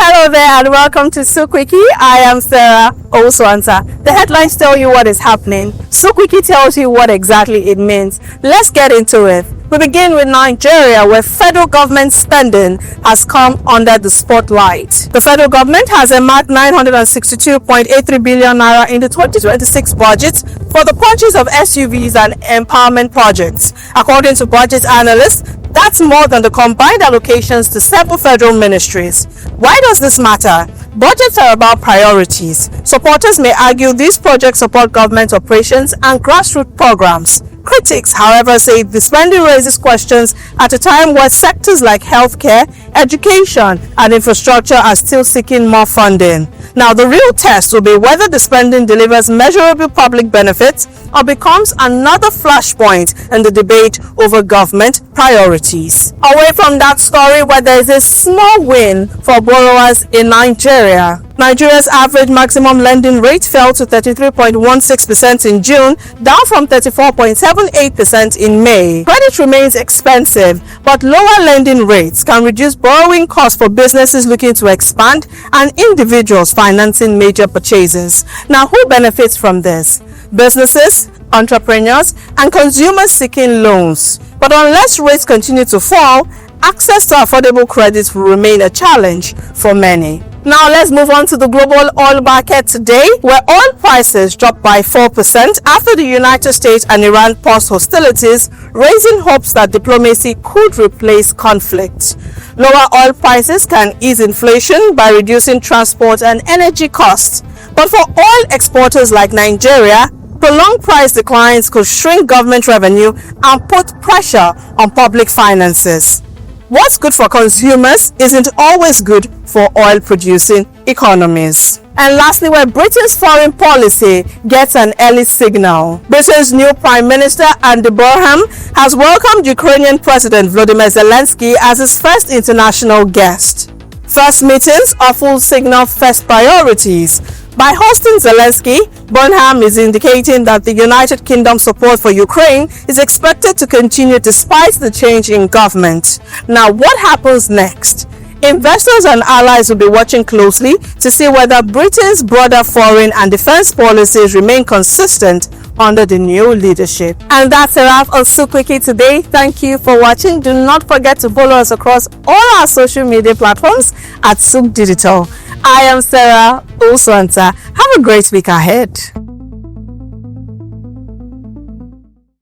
Hello there and welcome to SOUQ Quickie. I am Sarah Oswanta. The headlines tell you what is happening. SOUQ Quickie tells you what exactly it means. Let's get into it. We begin with Nigeria, where federal government spending has come under the spotlight. The federal government has earmarked 962.83 billion naira in the 2026 budget for the purchase of SUVs and empowerment projects. According to budget analysts, that's more than the combined allocations to several federal ministries. Why does this matter? Budgets are about priorities. Supporters may argue these projects support government operations and grassroots programs. Critics, however, say the spending raises questions at a time where sectors like healthcare, education, and infrastructure are still seeking more funding. Now, the real test will be whether the spending delivers measurable public benefits or becomes another flashpoint in the debate over government priorities. Away from that story, where there is a small win for borrowers in Nigeria. Nigeria's average maximum lending rate fell to 33.16% in June, down from 34.78% in May. Credit remains expensive, but lower lending rates can reduce borrowing costs for businesses looking to expand and individuals financing major purchases. Now, who benefits from this? Businesses, entrepreneurs, and consumers seeking loans. But unless rates continue to fall, access to affordable credit will remain a challenge for many. Now let's move on to the global oil market today, where oil prices dropped by 4% after the United States and Iran paused hostilities, raising hopes that diplomacy could replace conflict. Lower oil prices can ease inflation by reducing transport and energy costs. But for oil exporters like Nigeria, prolonged price declines could shrink government revenue and put pressure on public finances. What's good for consumers isn't always good for oil-producing economies. And lastly, where Britain's foreign policy gets an early signal. Britain's new Prime Minister Andy Burnham has welcomed Ukrainian President Volodymyr Zelensky as his first international guest. First meetings often signal first priorities. By hosting Zelensky, Burnham is indicating that the United Kingdom's support for Ukraine is expected to continue despite the change in government. Now, what happens next? Investors and allies will be watching closely to see whether Britain's broader foreign and defense policies remain consistent under the new leadership. And that's a wrap on SOUQ Quickie today. Thank you for watching. Do not forget to follow us across all our social media platforms at SOUQ Digital. I am Sarah Oswanta. Have a great week ahead.